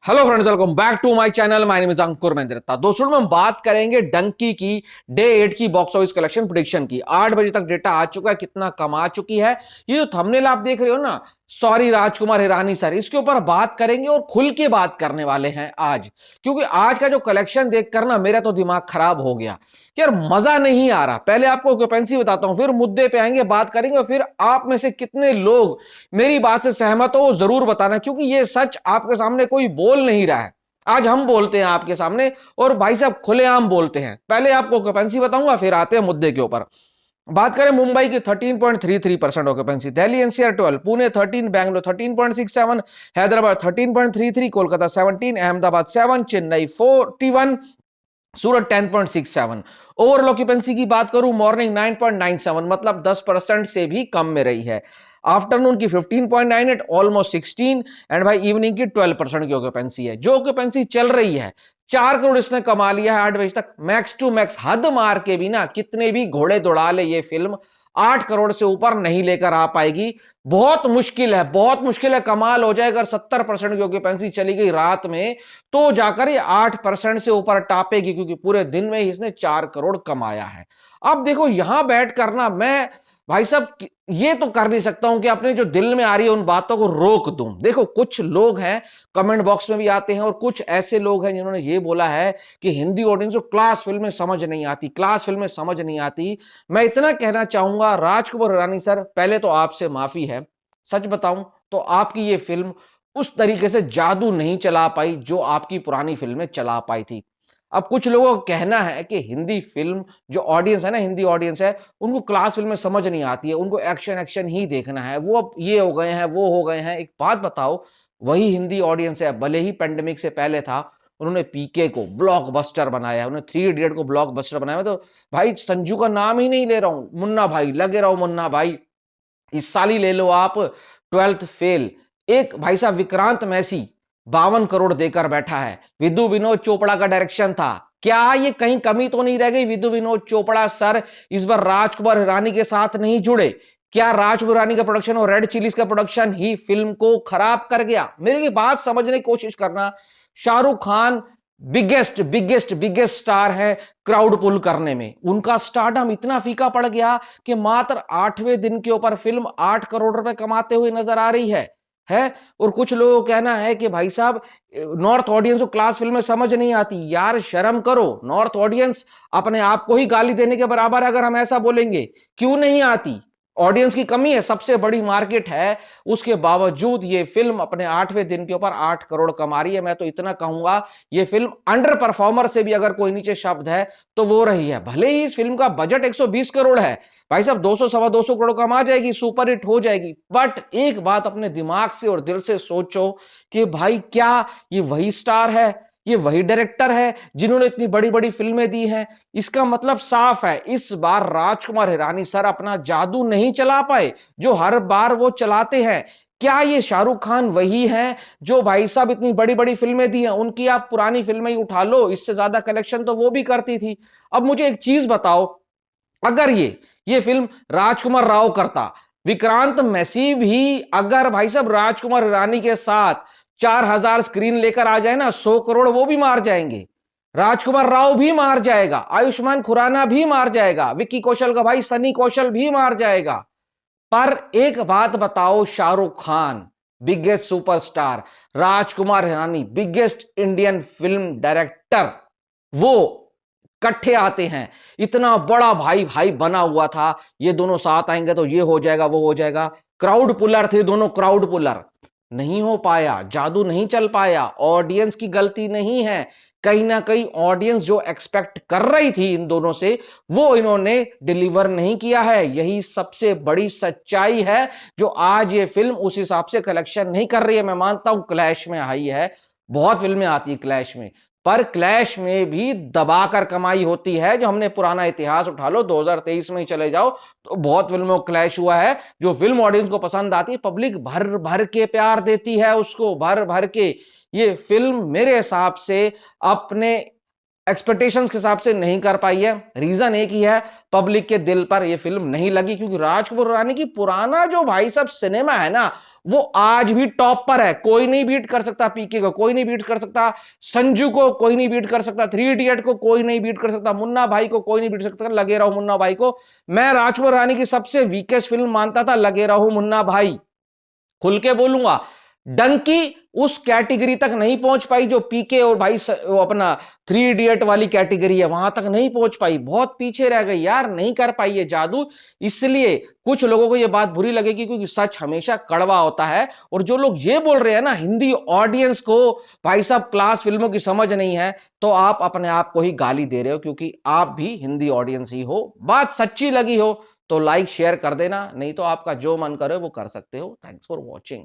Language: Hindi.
Hello friends, welcome back to my channel. My name is Ankur Mehndratta. दोस्तों में हम बात करेंगे डंकी की डे 8 की बॉक्स ऑफिस कलेक्शन प्रेडिक्शन की। 8 बजे तक डेटा आ चुका है, कितना कमा चुकी है। ये जो थंबनेल आप देख रहे हो ना, सॉरी राजकुमार हिरानी सर, इसके ऊपर बात करेंगे और खुल के बात करने वाले हैं आज। क्योंकि आज का जो कलेक्शन देखकर ना मेरा तो दिमाग खराब हो गया कि यार मजा नहीं आ रहा। पहले आपको ऑक्यूपेंसी बताता हूं, फिर मुद्दे पे आएंगे, बात करेंगे, और फिर आप में से कितने लोग मेरी बात से सहमत हो वो जरूर बताना, क्योंकि ये सच आपके सामने कोई बोल नहीं रहा है। आज हम बोलते हैं आपके सामने, और भाई साहब खुलेआम बोलते हैं। पहले आपको ऑक्यूपेंसी बताऊंगा, फिर आते हैं मुद्दे के ऊपर। बात करें मुंबई की 13.33% ऑक्यूपेंसी, दिल्ली एनसीआर 12, पुणे 13, बैंगलोर 13.67, हैदराबाद 13.33, कोलकाता 17, अहमदाबाद 7, चेन्नई 41, सूरत 10.67। ओवरऑल ऑक्यूपेंसी की बात करूं, मॉर्निंग 9.97, मतलब 10% से भी कम में रही है। आफ्टरनून की 15.98, ऑलमोस्ट 16, एंड भाई इवनिंग की 12% की ऑक्यूपेंसी है। जो ऑक्यूपेंसी चल रही है, 4 करोड़ इसने कमा लिया है 8 बजे तक। मैक्स टू मैक्स हद मार के भी ना, कितने भी घोड़े दौड़ा ले ये फिल्म, 8 करोड़ से ऊपर नहीं लेकर आ पाएगी। बहुत मुश्किल है, बहुत मुश्किल है। कमाल हो जाए अगर 70% की ऑक्यूपेंसी चली गई रात में, तो जाकर ये 8% से ऊपर टापेगी, क्योंकि पूरे दिन में ही इसने 4 करोड़ कमाया है। अब देखो, यहां बैठ कर ना मैं भाई साहब ये तो कर नहीं सकता हूं कि अपने जो दिल में आ रही है उन बातों को रोक दूं। देखो, कुछ लोग हैं कमेंट बॉक्स में भी आते हैं, और कुछ ऐसे लोग हैं जिन्होंने ये बोला है कि हिंदी ऑडियंस को क्लास फिल्में समझ नहीं आती, क्लास फिल्में समझ नहीं आती। मैं इतना कहना चाहूंगा राजकुमार हिरानी सर, पहले तो आपसे माफी है। सच बताऊं तो आपकी ये फिल्म उस तरीके से जादू नहीं चला पाई जो आपकी पुरानी फिल्में चला पाई थी। अब कुछ लोगों का कहना है कि हिंदी फिल्म जो ऑडियंस है ना, हिंदी ऑडियंस है, उनको क्लास फिल्में समझ नहीं आती है, उनको एक्शन एक्शन ही देखना है, वो अब ये हो गए हैं, वो हो गए हैं। एक बात बताओ, वही हिंदी ऑडियंस है, भले ही पेंडेमिक से पहले था, उन्होंने पीके को ब्लॉकबस्टर बनाया, उन्होंने 3 इडियट को ब्लॉकबस्टर बनाया। तो भाई संजू का नाम ही नहीं ले रहा हूं, मुन्ना भाई लगे रहो, मुन्ना भाई। इस साल ही ले लो आप 12th फेल। एक भाई साहब विक्रांत मैसी 52 करोड़ देकर बैठा है। विदु विनोद चोपड़ा का डायरेक्शन था। क्या ये कहीं कमी तो नहीं रह गई? विदु विनोद चोपड़ा सर इस बार राजकुमार हिरानी के साथ नहीं जुड़े। क्या राजकुमार हिरानी का प्रोडक्शन और रेड चिलीज का प्रोडक्शन ही फिल्म को खराब कर गया? मेरी बात समझने की कोशिश करना। Shahrukh Khan biggest biggest biggest star है क्राउड पुल करने में। उनका स्टारडम इतना फीका पड़ गया कि मात्र 8वें दिन के ऊपर फिल्म 8 करोड़ रुपए कमाते हुए नजर आ रही है। और कुछ लोगों का कहना है कि भाई साहब नॉर्थ ऑडियंस को क्लास फिल्में समझ नहीं आती। यार शर्म करो, नॉर्थ ऑडियंस अपने आप को ही गाली देने के बराबर है अगर हम ऐसा बोलेंगे। क्यों नहीं आती? ऑडियंस की कमी है, सबसे बड़ी मार्केट है, उसके बावजूद ये फिल्म अपने 8वें दिन के ऊपर 8 करोड़ कमा रही है। मैं तो इतना कहूंगा, ये फिल्म अंडर परफॉर्मर से भी अगर कोई नीचे शब्द है तो वो रही है। भले ही इस फिल्म का बजट 120 करोड़ है, भाई साहब 200 सवा 200 करोड़ कमा जाएगी, सुपर हिट हो जाएगी। बट एक बात अपने दिमाग से और दिल से सोचो कि भाई क्या ये वही स्टार है, ये वही डायरेक्टर है जिन्होंने इतनी बड़ी बड़ी फिल्में दी हैं? इसका मतलब साफ है, इस बार राजकुमार हिरानी सर अपना जादू नहीं चला पाए जो हर बार वो चलाते हैं। क्या ये शाहरुख खान वही हैं जो भाई साहब इतनी बड़ी बड़ी फिल्में दी हैं? उनकी आप पुरानी फिल्में ही उठा लो, इससे ज्यादा कलेक्शन तो वो भी करती थी। अब मुझे एक चीज बताओ, अगर ये फिल्म राजकुमार राव करता, विक्रांत मैसी भी अगर भाई साहब राजकुमार हिरानी के साथ 4,000 स्क्रीन लेकर आ जाए ना, 100 करोड़ वो भी मार जाएंगे। राजकुमार राव भी मार जाएगा, आयुष्मान खुराना भी मार जाएगा, विक्की कौशल का भाई सनी कौशल भी मार जाएगा। पर एक बात बताओ, Shahrukh Khan biggest superstar, Rajkumar Hirani biggest Indian film director, वो इकट्ठे आते हैं। इतना बड़ा भाई भाई बना हुआ था, ये दोनों साथ आएंगे तो ये हो जाएगा, वो हो जाएगा। क्राउड पुलर थे दोनों, क्राउड पुलर। नहीं हो पाया, जादू नहीं चल पाया। ऑडियंस की गलती नहीं है, कहीं ना कहीं ऑडियंस जो एक्सपेक्ट कर रही थी इन दोनों से, वो इन्होंने डिलीवर नहीं किया है। यही सबसे बड़ी सच्चाई है, जो आज ये फिल्म उस हिसाब से कलेक्शन नहीं कर रही है। मैं मानता हूं क्लैश में आई है, बहुत फिल्में आती है क्लैश में, पर क्लैश में भी दबाकर कमाई होती है। जो हमने पुराना इतिहास उठा लो, 2023 में ही चले जाओ तो बहुत फिल्मों का क्लैश हुआ है। जो फिल्म ऑडियंस को पसंद आती है, पब्लिक भर भर के प्यार देती है उसको, भर भर के। ये फिल्म मेरे हिसाब से अपने एक्सपेक्टेशंस के हिसाब से नहीं कर पाई है। रीजन एक ही है, पब्लिक के दिल पर यह फिल्म नहीं लगी, क्योंकि राज कपूर रानी की पुराना जो भाई साहब सिनेमा है ना, वो आज भी टॉप पर है। कोई नहीं बीट कर सकता पीके को, कोई नहीं बीट कर सकता संजू को, कोई नहीं बीट कर सकता 3 इडियट को, कोई नहीं बीट कर सकता मुन्ना भाई को, कोई नहीं बीट सकता लगे रहो मुन्ना भाई को। मैं राज कपूर रानी की सबसे वीकेस्ट फिल्म मानता था लगे रहो मुन्ना भाई, खुल के बोलूंगा। डंकी उस कैटेगरी तक नहीं पहुंच पाई जो पीके और भाई वो अपना 3 इडियट वाली कैटेगरी है, वहां तक नहीं पहुंच पाई, बहुत पीछे रह गई यार, नहीं कर पाई ये जादू। इसलिए कुछ लोगों को ये बात बुरी लगेगी, क्योंकि सच हमेशा कड़वा होता है। और जो लोग ये बोल रहे हैं ना हिंदी ऑडियंस को भाई साहब क्लास फिल्मों की समझ नहीं है, तो आप अपने आप को ही गाली दे रहे हो, क्योंकि आप भी हिंदी ऑडियंस ही हो। बात सच्ची लगी हो तो लाइक शेयर कर देना, नहीं तो आपका जो मन करे वो कर सकते हो। Thanks for watching.